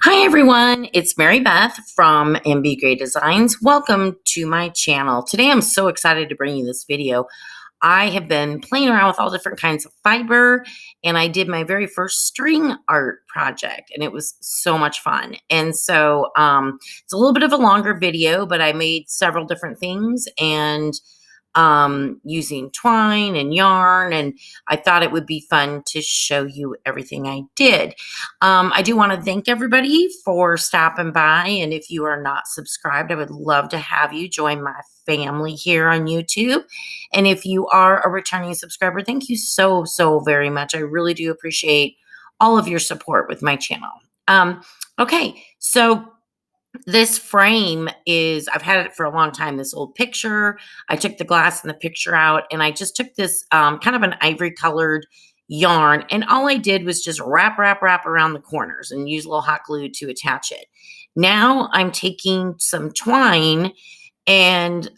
Hi everyone, it's Mary Beth from MBGray Designs. Welcome to my channel. Today I'm so excited to bring you this video. I have been playing around with all different kinds of fiber and I did my very first string art project and it was so much fun. And so it's a little bit of a longer video, but I made several different things and using twine and yarn, and I thought it would be fun to show you everything I did. I do want to thank everybody for stopping by, and if you are not subscribed, I would love to have you join my family here on YouTube. And if you are a returning subscriber, thank you so very much. I really do appreciate all of your support with my channel. Okay, so this frame is, I've had it for a long time, this old picture. I took the glass and the picture out and I just took this kind of an ivory colored yarn, and all I did was just wrap around the corners and use a little hot glue to attach it. Now I'm taking some twine and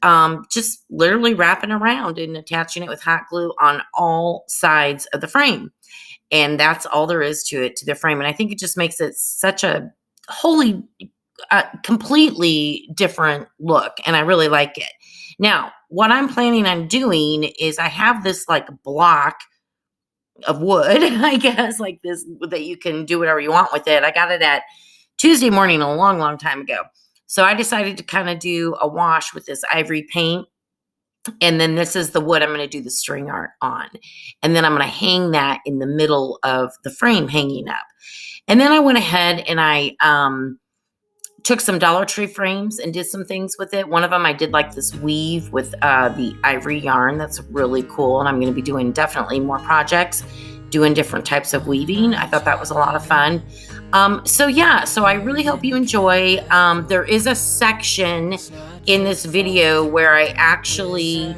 just literally wrapping around and attaching it with hot glue on all sides of the frame. And that's all there is to it, to the frame. And I think it just makes it such a completely different look, and I really like it. Now, what I'm planning on doing is I have this like block of wood, I guess, like this, that you can do whatever you want with it. I got it at Tuesday morning a long time ago. So I decided to kind of do a wash with this ivory paint. And then this is the wood I'm going to do the string art on. And then I'm going to hang that in the middle of the frame hanging up. And then I went ahead and I took some Dollar Tree frames and did some things with it. One of them I did like this weave with the ivory yarn. That's really cool. And I'm going to be doing definitely more projects, doing different types of weaving. I thought that was a lot of fun. So I really hope you enjoy. There is a section in this video where I actually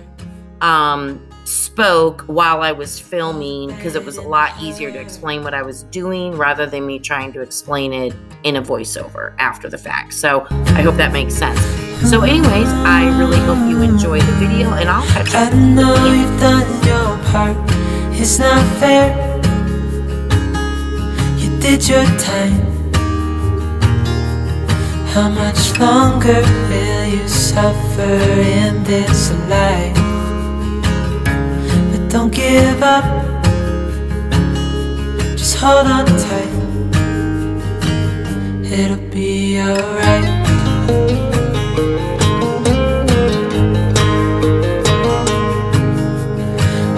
spoke while I was filming, because it was a lot easier to explain what I was doing rather than me trying to explain it in a voiceover after the fact. So I hope that makes sense. So anyways, I really hope you enjoy the video, and I'll catch up with you. I know you've done your part, it's not fair. You did your time. How much longer will you suffer in this life? Don't give up, just hold on tight. It'll be alright.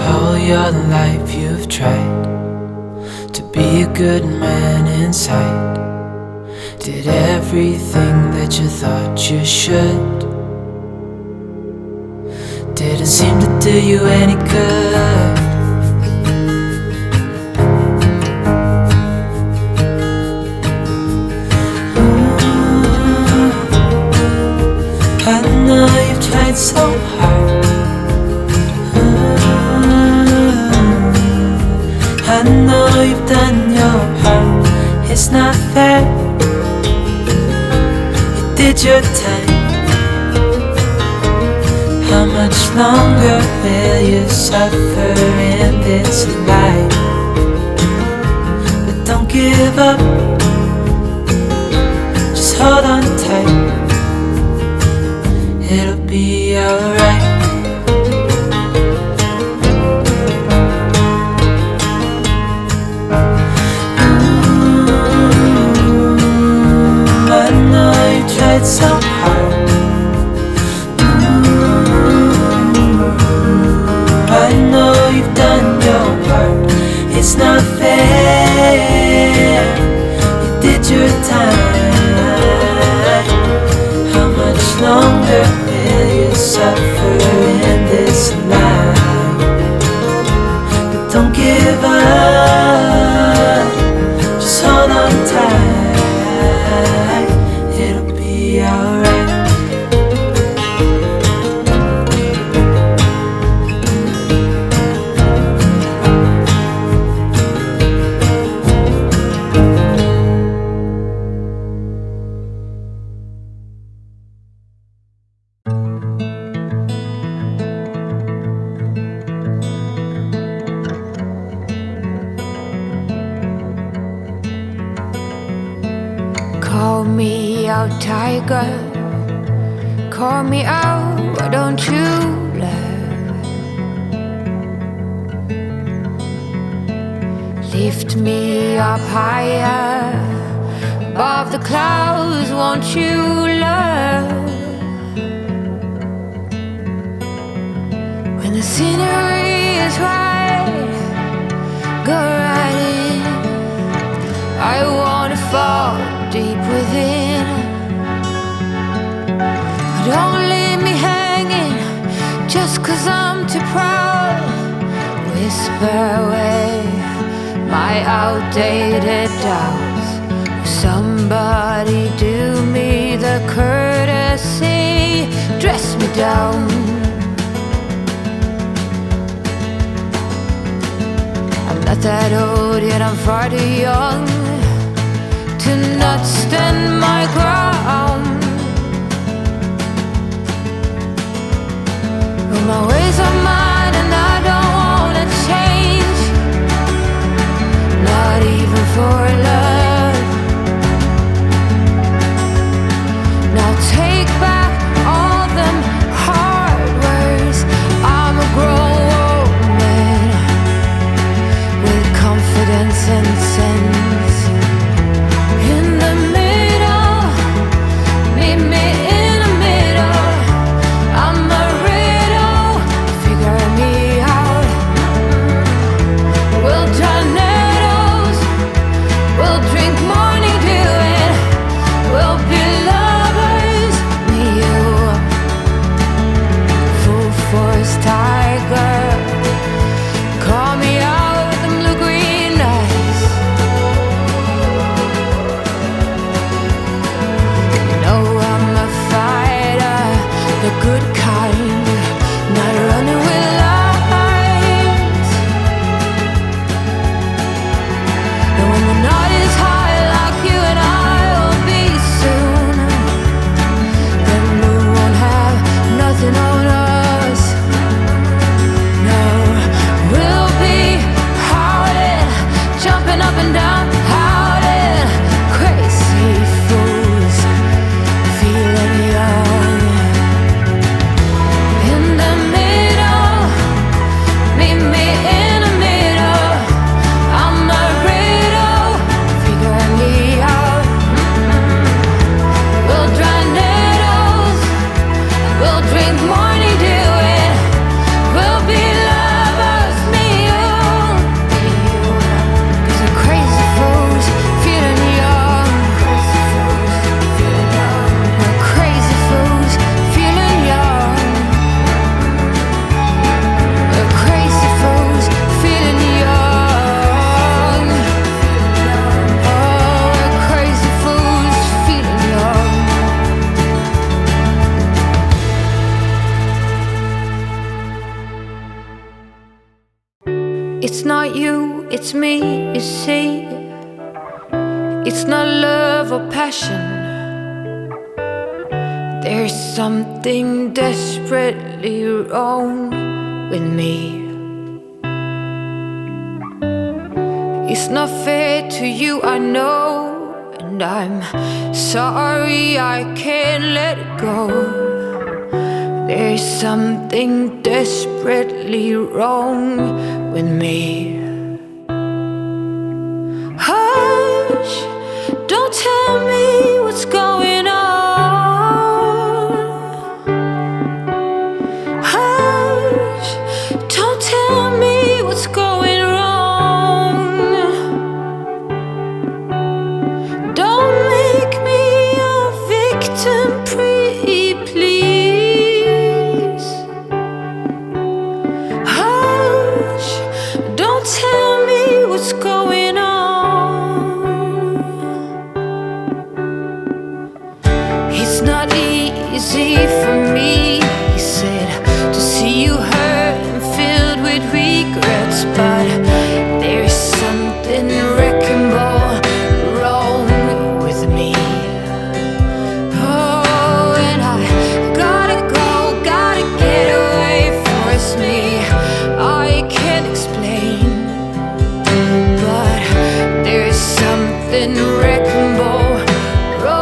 All your life you've tried to be a good man inside. Did everything that you thought you should. Didn't seem to do you any good. I know you've tried so hard. I know you've done your part. It's not fair. You did your time. How much longer will you suffer in this life? But don't give up, just hold on tight. It'll be alright. I know you tried so hard. I know you've done your part. It's not fair. You did your time. How much longer will you suffer in this life? But don't give up, just hold on tight. It'll be alright. Call me out, tiger. Call me out, why don't you love? Lift me up higher above the clouds, won't you love? When the scenery is right, go right in. I wanna fall deep within. Don't leave me hanging just 'cause I'm too proud. Whisper away my outdated doubts. Somebody do me the courtesy, dress me down. I'm not that old yet I'm far too young to not stand my ground. But my ways are mine and I don't wanna change, not even for love. Now take back all them hard words. I'm a grown woman with confidence and sense. In the middle, meet me in the middle. I'm a riddle, figure me out. We'll tornadoes, we'll drink morning dew, and we'll be lovers, me you. Full force tiger, call me out with them blue-green eyes. You know I'm a fighter, the good kind, not running with lies. And when the night is high like you and I will be soon, then we won't have nothing on us. No, we'll be howling, jumping up and down, howling, crazy fools, feeling young. In the middle, meet me in the middle. I'm a riddle, figure me out. We'll dry needles, we'll drink morning dew, and we'll be lovers, me you. 'Cause the crazy fools feeling young. The crazy fools feeling young. The crazy fools feeling young. Oh, the crazy fools feeling young. It's not you, it's me, you see. It's not love or passion. There's something desperately wrong with me. It's not fair to you, I know, and I'm sorry I can't let it go. There's something desperately wrong with me. Hush, don't tell me what's going on. Hush, don't tell me what's going wrong. Don't make me a victim, pretty please. Hush, don't tell me what's going on. It's not easy for me, he said, to see you hurt and filled with regrets, but there's something wrecking ball wrong with me. Oh, and I gotta go, gotta get away, force me. I can't explain, but there's something wrecking ball wrong.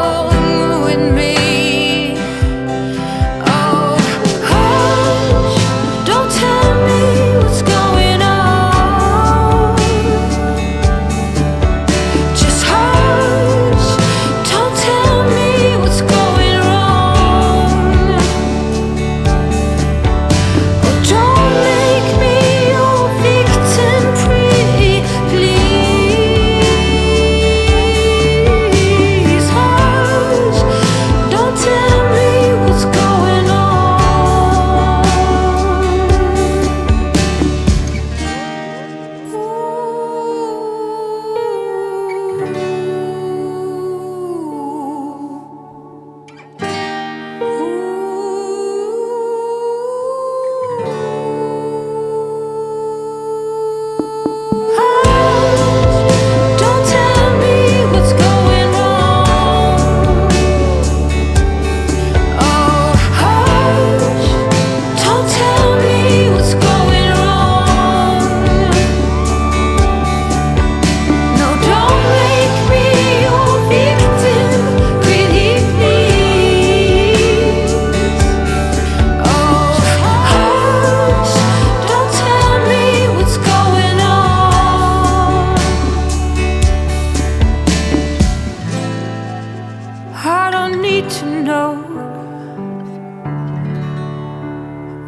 need to know.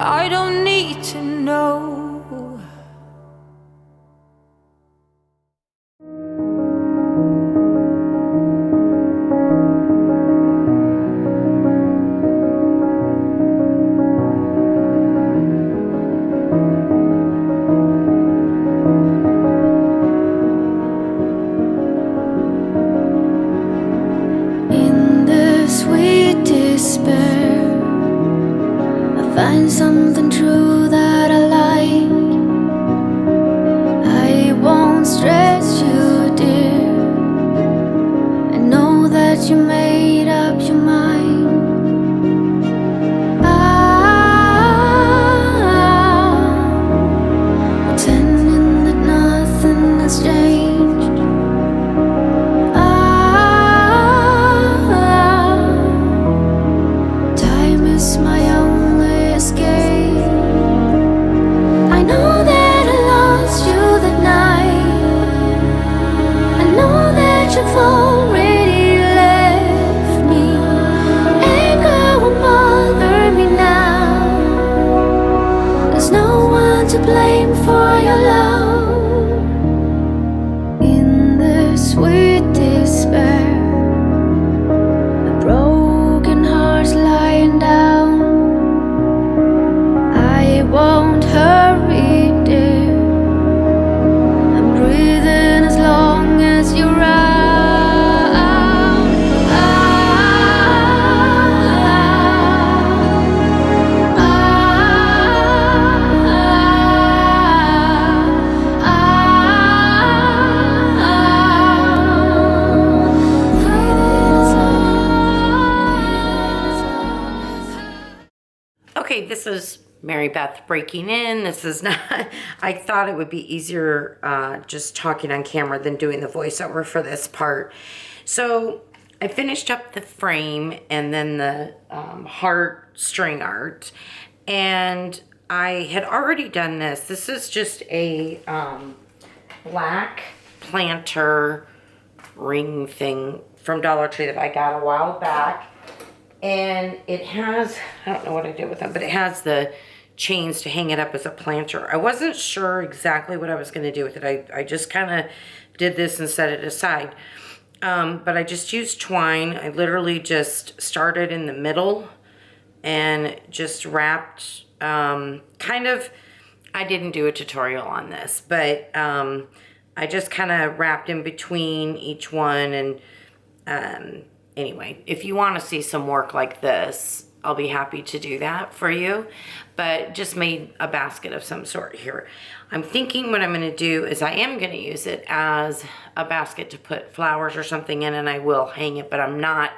I don't need to know. In the sweet despair, I find something true that I like. I won't stress you, dear. I know that you made up your mind. Pretending that nothing has changed. Time is my only escape. I know that I lost you that night. I know that you've already left me. Anger won't bother me now. There's no one to blame for your love. In the sweet despair, a broken heart's lying down. I won't hurry, dear. I'm breathing as long as you're around. Okay, this is Mary Beth breaking in. This is not, I thought it would be easier just talking on camera than doing the voiceover for this part. So I finished up the frame and then the heart string art. And I had already done this. This is just a black planter ring thing from Dollar Tree that I got a while back. And it has, I don't know what I did with them, but it has the chains to hang it up as a planter. I wasn't sure exactly what I was going to do with it. I just kind of did this and set it aside. But I just used twine. I literally just started in the middle and just wrapped, I didn't do a tutorial on this, but I just kind of wrapped in between each one. And anyway, if you want to see some work like this, I'll be happy to do that for you. But just made a basket of some sort here. I'm thinking what I'm going to do is I am going to use it as a basket to put flowers or something in, and I will hang it, but I'm not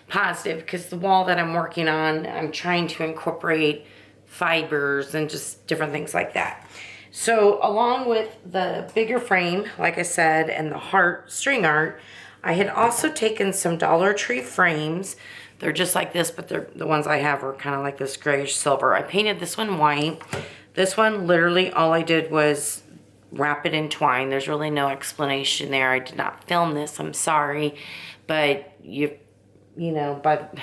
positive because the wall that I'm working on, I'm trying to incorporate fibers and just different things like that. So along with the bigger frame, like I said, and the heart string art, I had also taken some Dollar Tree frames. They're just like this, but the ones I have are kind of like this grayish silver. I painted this one white. This one, literally, all I did was wrap it in twine. There's really no explanation there. I did not film this. I'm sorry. But but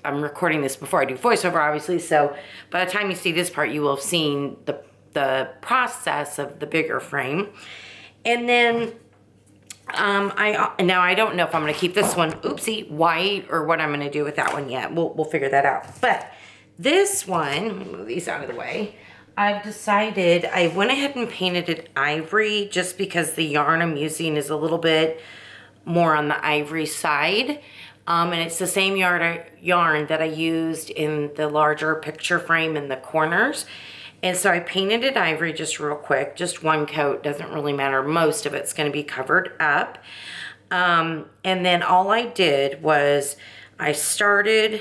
I'm recording this before I do voiceover, obviously. So by the time you see this part, you will have seen the process of the bigger frame. And then I don't know if I'm going to keep this one, oopsie, white or what I'm going to do with that one yet. We'll figure that out. But this one, let me move these out of the way. I've decided, I went ahead and painted it ivory just because the yarn I'm using is a little bit more on the ivory side. And it's the same yarn that I used in the larger picture frame in the corners. And so I painted it ivory just real quick, just one coat, doesn't really matter. Most of it's going to be covered up. And then all I did was I started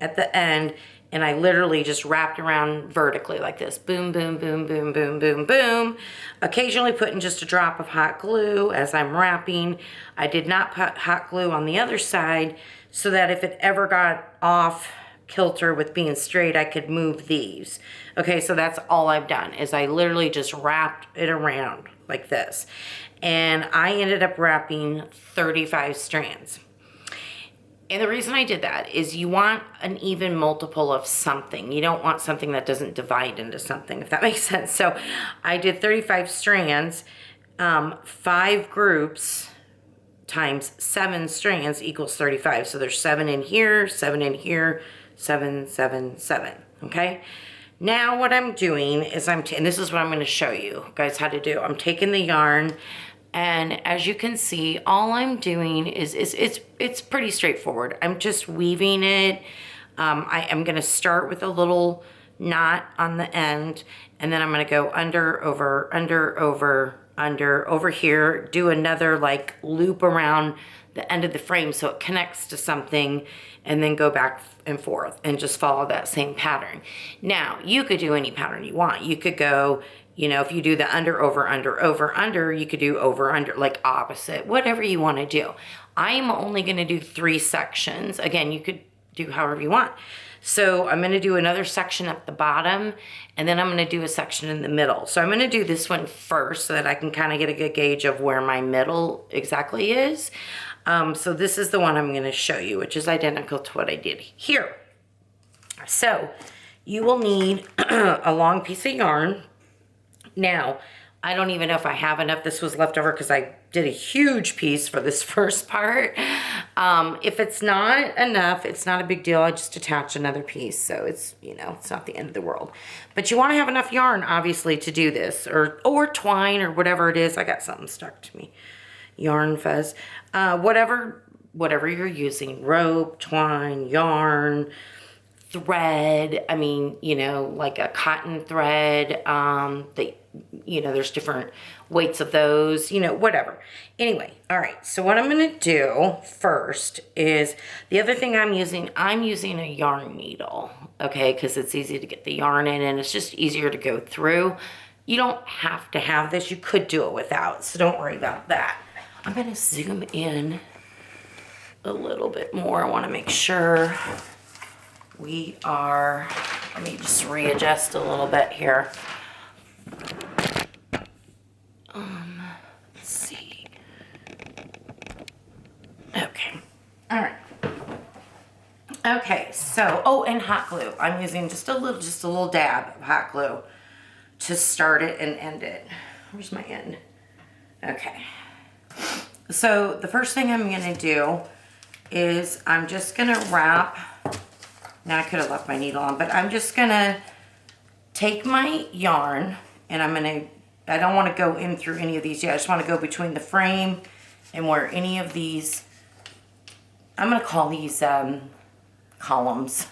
at the end and I literally just wrapped around vertically like this. Boom, boom, boom, boom, boom, boom, boom. Occasionally putting just a drop of hot glue as I'm wrapping. I did not put hot glue on the other side so that if it ever got off kilter with being straight, I could move these. Okay, so that's all I've done is I literally just wrapped it around like this. And I ended up wrapping 35 strands. And the reason I did that is you want an even multiple of something. You don't want something that doesn't divide into something, if that makes sense. So I did 35 strands, 5 groups times 7 strands equals 35. So there's 7 in here, 7 in here, 7, 7, 7, okay? Now what I'm doing is and this is what I'm gonna show you guys how to do. I'm taking the yarn, and as you can see, all I'm doing is it's pretty straightforward. I'm just weaving it. I am gonna start with a little knot on the end, and then I'm gonna go under, over, under, over, under, over here, do another like loop around the end of the frame so it connects to something, and then go back and forth and just follow that same pattern. Now, you could do any pattern you want. You could go, you know, if you do the under, over, under, you could do over, under, like opposite, whatever you want to do. I'm only going to do 3 sections. Again, you could do however you want. So I'm going to do another section at the bottom, and then I'm going to do a section in the middle. So I'm going to do this one first so that I can kind of get a good gauge of where my middle exactly is. So this is the one I'm going to show you, which is identical to what I did here. So you will need a long piece of yarn. Now, I don't even know if I have enough. This was left over because I did a huge piece for this first part. If it's not enough, it's not a big deal. I just attach another piece. So it's, you know, it's not the end of the world. But you want to have enough yarn, obviously, to do this. Or twine or whatever it is. I got something stuck to me. Yarn fuzz. Whatever you're using. Rope, twine, yarn, thread. I mean, you know, like a cotton thread. You know, there's different weights of those, you know, whatever. Anyway, all right. So what I'm going to do first is the other thing I'm using a yarn needle, okay, because it's easy to get the yarn in and it's just easier to go through. You don't have to have this. You could do it without, so don't worry about that. I'm going to zoom in a little bit more. I want to make sure we are, let me just readjust a little bit here. Let's see. Okay. All right. Okay, so, oh, and hot glue. I'm using just a little dab of hot glue to start it and end it. Where's my end? Okay. So the first thing I'm going to do is I'm just going to wrap. Now I could have left my needle on, but I'm just going to take my yarn and I don't want to go in through any of these yet. I just want to go between the frame and where any of these, I'm going to call these columns,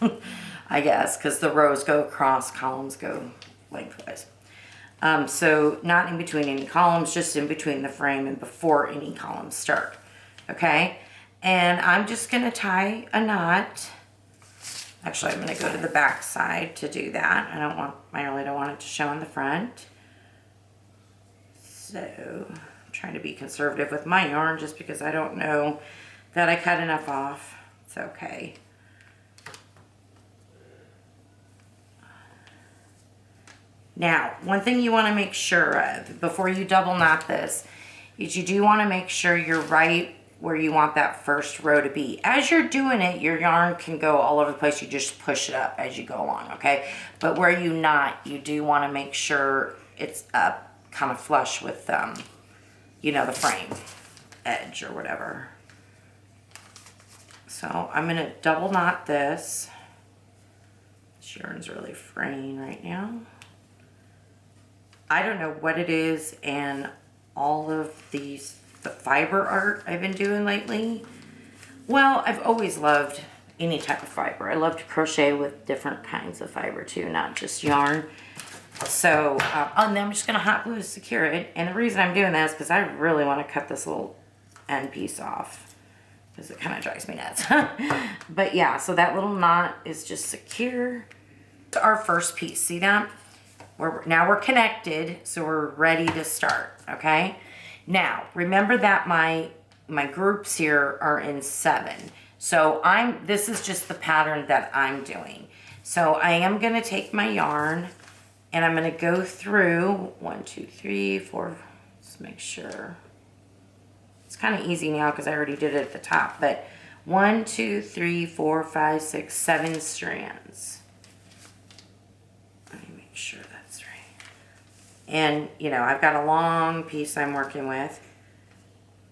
I guess, because the rows go across, columns go lengthwise. So not in between any columns, just in between the frame and before any columns start. Okay? And I'm just going to tie a knot. Actually, I'm going to go to the back side to do that. I really don't want it to show in the front. So I'm trying to be conservative with my yarn just because I don't know that I cut enough off. It's okay. Now, one thing you want to make sure of before you double knot this is you do want to make sure you're right where you want that first row to be. As you're doing it, your yarn can go all over the place. You just push it up as you go along, okay? But where you knot, you do want to make sure it's up kind of flush with, you know, the frame edge or whatever. So I'm going to double knot this. This yarn's really fraying right now. I don't know what it is and all of the fiber art I've been doing lately. Well, I've always loved any type of fiber. I love to crochet with different kinds of fiber too, not just yarn. So, and then I'm just going to hot glue to secure it. And the reason I'm doing that is because I really want to cut this little end piece off because it kind of drives me nuts. But yeah, so that little knot is just secure. Our first piece, see that? Now we're connected, so we're ready to start, okay? Now, remember that my groups here are in 7. So this is just the pattern that I'm doing. So I am going to take my yarn and I'm going to go through 1, 2, 3, 4. Let's make sure. It's kind of easy now because I already did it at the top. But 1, 2, 3, 4, 5, 6, 7 strands. Let me make sure that's right. And, you know, I've got a long piece I'm working with.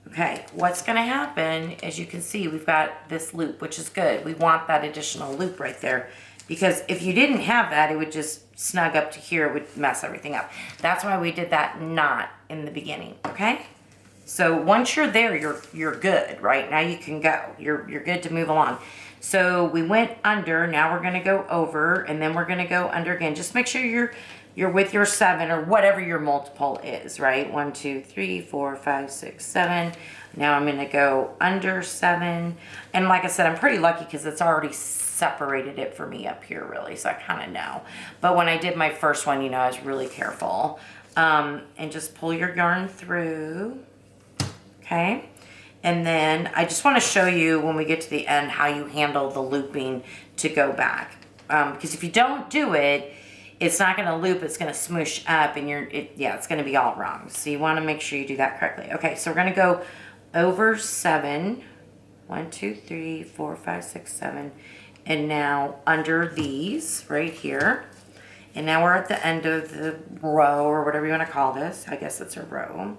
Okay, what's going to happen, as you can see, we've got this loop, which is good. We want that additional loop right there, because if you didn't have that, it would just snug up to here. It would mess everything up. That's why we did that knot in the beginning, okay? So once you're there, you're good, right? Now you can go. You're good to move along. So we went under. Now we're going to go over, and then we're going to go under again. Just make sure you're with your 7 or whatever your multiple is, right? 1, 2, 3, 4, 5, 6, 7. Now I'm going to go under 7. And like I said, I'm pretty lucky because it's already separated it for me up here, really. So I kind of know. But when I did my first one, you know, I was really careful. And just pull your yarn through. Okay. And then I just want to show you when we get to the end how you handle the looping to go back. Because if you don't do it, it's not going to loop, it's going to smoosh up, and it's going to be all wrong. So you want to make sure you do that correctly. Okay, so we're going to go over 7. 1, 2, 3, 4, 5, 6, 7. And now under these right here. And now we're at the end of the row, or whatever you want to call this. I guess it's a row.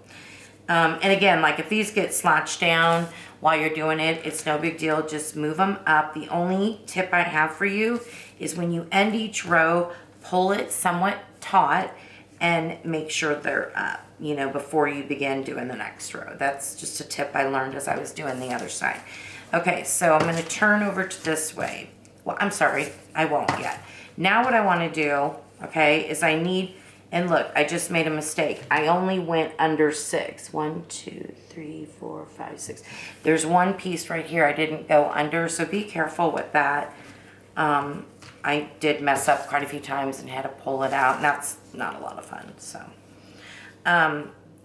And again, like if these get slouched down while you're doing it, it's no big deal. Just move them up. The only tip I have for you is when you end each row, pull it somewhat taut and make sure they're up, you know, before you begin doing the next row. That's just a tip I learned as I was doing the other side. Okay, so I'm going to turn over to this way. Well, I'm sorry, I won't yet. Now what I want to do, okay, is I need, and look, I just made a mistake. I only went under 6. 1, 2, 3, 4, 5, 6. There's one piece right here I didn't go under, so be careful with that. I did mess up quite a few times and had to pull it out, and that's not a lot of fun, so.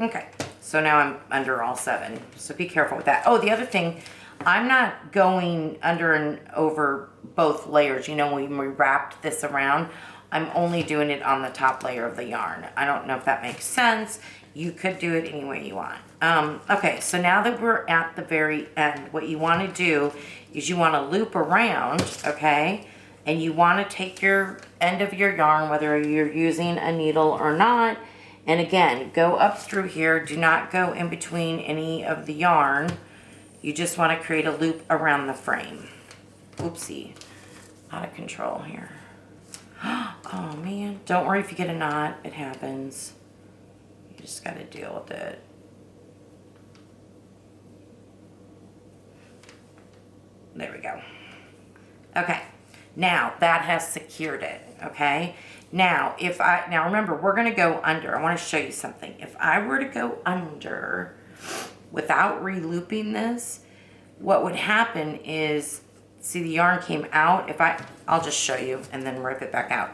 Okay, so now I'm under all 7, so be careful with that. Oh, the other thing, I'm not going under and over both layers. You know, when we wrapped this around, I'm only doing it on the top layer of the yarn. I don't know if that makes sense. You could do it any way you want. Okay, so now that we're at the very end, what you want to do is you want to loop around, okay? And you want to take your end of your yarn, whether you're using a needle or not, and again, go up through here. Do not go in between any of the yarn. You just want to create a loop around the frame. Oopsie, out of control here. Oh man, don't worry if you get a knot, it happens. You just got to deal with it. There we go. Okay. Now, that has secured it, okay? Now, now remember, we're going to go under. I want to show you something. If I were to go under without re-looping this, what would happen is, see the yarn came out. I'll just show you and then rip it back out.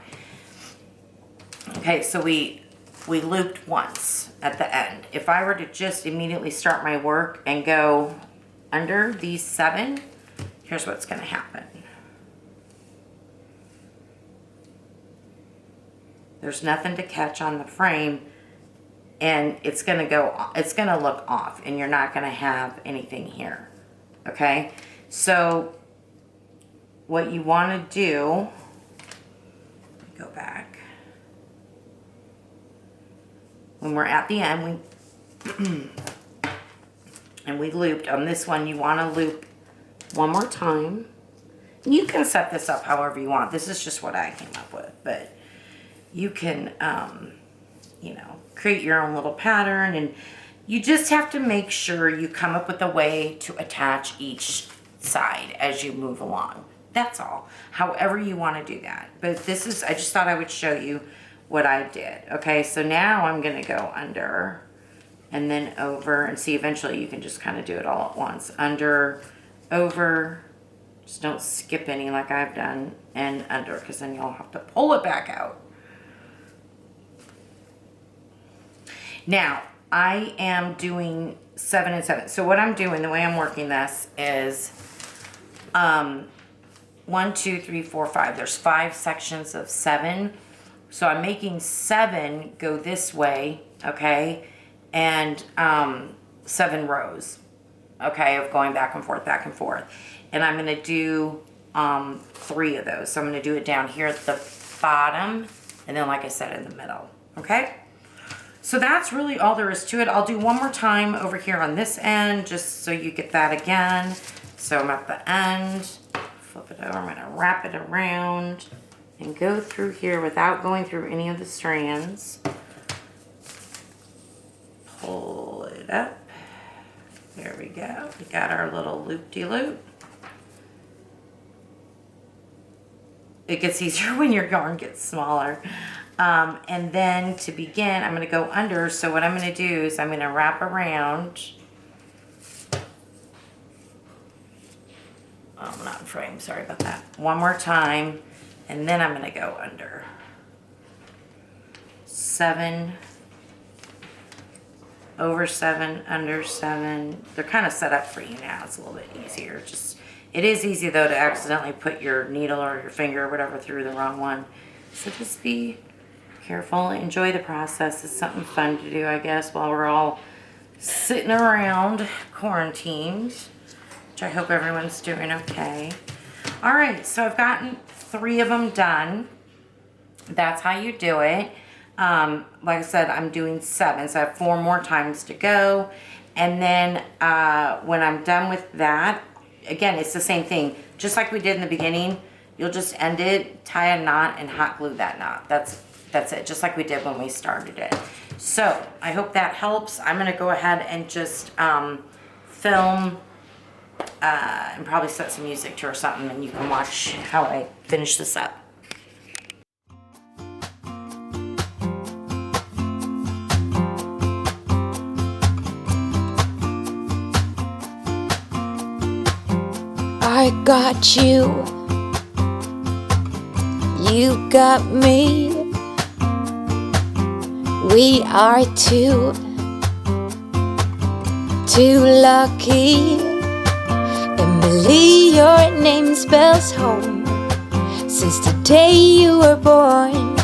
Okay, so we looped once at the end. If I were to just immediately start my work and go under these 7, here's what's going to happen. There's nothing to catch on the frame, and it's gonna look off, and you're not gonna have anything here, okay? So what you wanna do, go back. When we're at the end, and we looped on this one, you wanna loop one more time. You can set this up however you want. This is just what I came up with, but you can, you know, create your own little pattern, and you just have to make sure you come up with a way to attach each side as you move along. That's all. However you want to do that. But this is, I just thought I would show you what I did. Okay, so now I'm going to go under and then over, and see, eventually you can just kind of do it all at once. Under, over, just don't skip any like I've done, and under, because then you'll have to pull it back out. Now, I am doing 7 and 7. So what I'm doing, the way I'm working this is 1, 2, 3, 4, 5. There's 5 sections of 7. So I'm making 7 go this way, okay? And 7 rows, okay, of going back and forth, back and forth. And I'm going to do 3 of those. So I'm going to do it down here at the bottom, and then like I said, in the middle, okay? So that's really all there is to it. I'll do one more time over here on this end, just so you get that again. So I'm at the end, flip it over, I'm going to wrap it around and go through here without going through any of the strands. Pull it up. There we go. We got our little loop-de-loop. It gets easier when your yarn gets smaller. And then to begin, I'm going to go under. So what I'm going to do is I'm going to wrap around. Oh, I'm not in frame. Sorry about that. One more time. And then I'm going to go under. 7, over 7, under 7. They're kind of set up for you now. It's a little bit easier. It is easy though to accidentally put your needle or your finger or whatever through the wrong one. So just be careful. Enjoy the process. It's something fun to do, I guess, while we're all sitting around quarantined, which I hope everyone's doing okay. All right, so I've gotten 3 of them done. That's how you do it. Like I said, I'm doing 7, so I have 4 more times to go. And then when I'm done with that, again, it's the same thing. Just like we did in the beginning, you'll just end it, tie a knot, and hot glue that knot. That's it, just like we did when we started it. So I hope that helps. I'm going to go ahead and just film and probably set some music to or something, and you can watch how I finish this up. I got you, you got me. We are two lucky. Emily, your name spells home since the day you were born.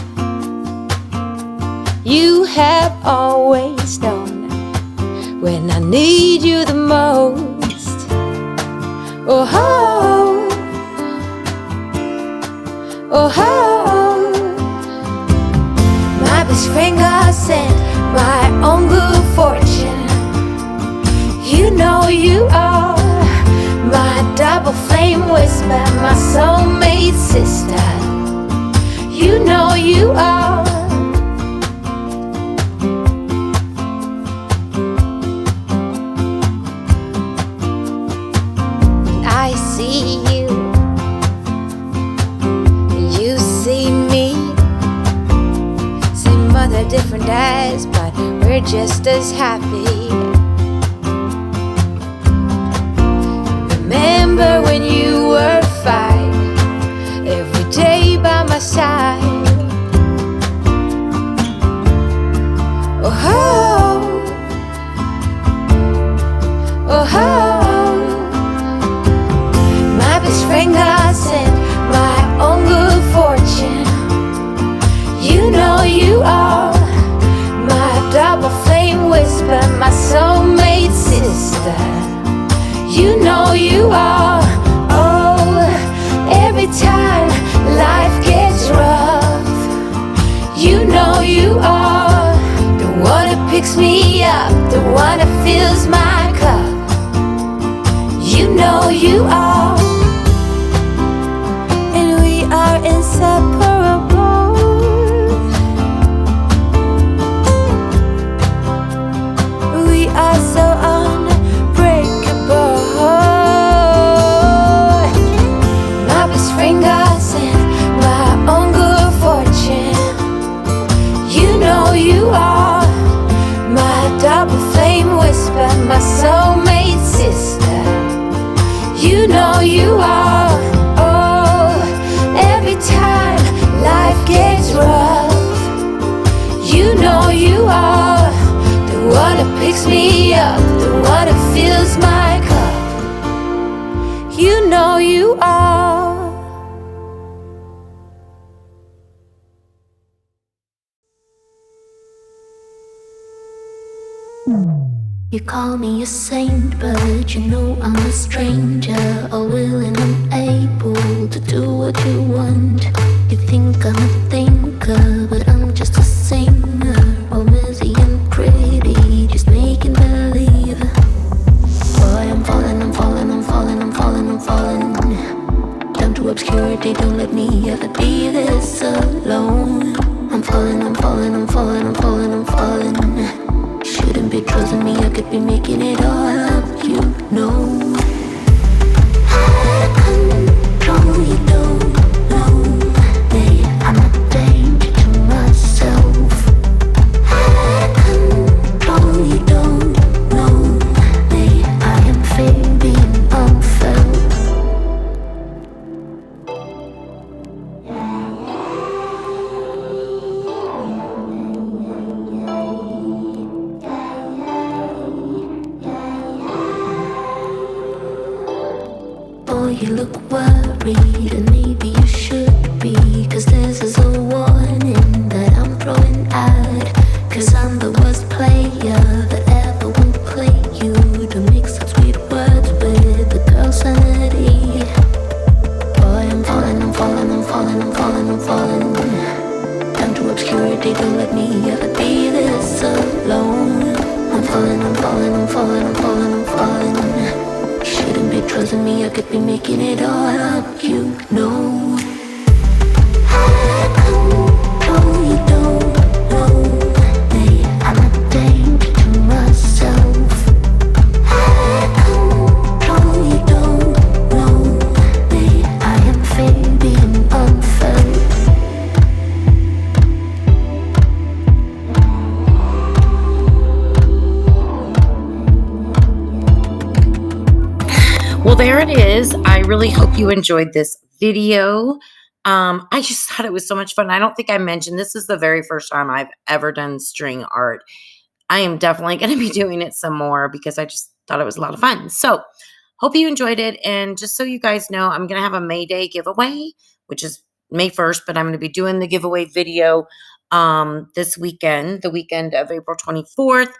You have always known when I need you the most. Oh ho, oh ho. My best friend God sent my own good fortune. You know you are my double flame whisper, my soulmate sister. You know you are. I see you, you see me. Same mother, different dads, but we're just as happy. Remember when you were 5, every day by my side. Oh ho, oh ho. My best friend God sent my own good fortune. You know you are my double flame whisper, my soulmate sister. You know you are. Oh, every time life gets rough, you know you are the one that picks me up, the one that fills my cup. You know you are. And we are inseparable. We are so unbreakable. My best friend God sent my own good fortune. You know you are my double flame whisper, my soulmate sister. You know you are. Oh, every time life gets rough, you know you are the one that picks me up, the one that fills my cup. You know you are. You call me a saint, but you know I'm a stranger, all willing and able to do what you want. You think I'm a thinker, but I'm just a singer, all busy and pretty, just making believe. Boy, I'm falling, I'm falling, I'm falling, I'm falling, I'm falling down to obscurity. Don't let me ever be this alone. I'm falling, I'm falling, I'm falling, I'm falling, I'm falling. Shouldn't be trusting me, I could be making it all up, you know. Out of control, you don't know me. I'm a danger to myself. Out of control, you don't know me. I am fading unfelt. Boy, you look worried, and maybe you should be, 'cause this is a warning that I'm throwing out. 'Cause I'm the worst player that ever will play you, to mix up sweet words with the girl's sanity. Boy, I'm falling, I'm falling, I'm falling, I'm falling, I'm falling down to obscurity. Don't let me ever be this alone. I'm falling, I'm falling, I'm falling, I'm falling, I'm falling. Shouldn't be trusting me, I could be making it all up, you know. Out of control, you don't know me. I'm a danger to myself. Out of control, you don't know me. I am fading unfelt. Well, there it is. I really hope you enjoyed this video. I just thought it was so much fun. I don't think I mentioned this is the very first time I've ever done string art. I am definitely going to be doing it some more because I just thought it was a lot of fun. So, hope you enjoyed it. And just so you guys know, I'm going to have a May Day giveaway, which is May 1st, but I'm going to be doing the giveaway video this weekend, the weekend of April 24th.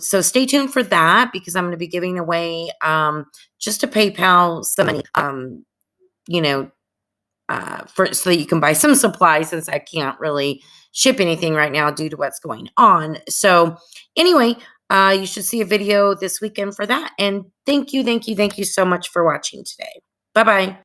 So stay tuned for that because I'm going to be giving away just a PayPal some money, you know, for so that you can buy some supplies since I can't really ship anything right now due to what's going on. So anyway, you should see a video this weekend for that. And thank you, thank you, thank you so much for watching today. Bye bye.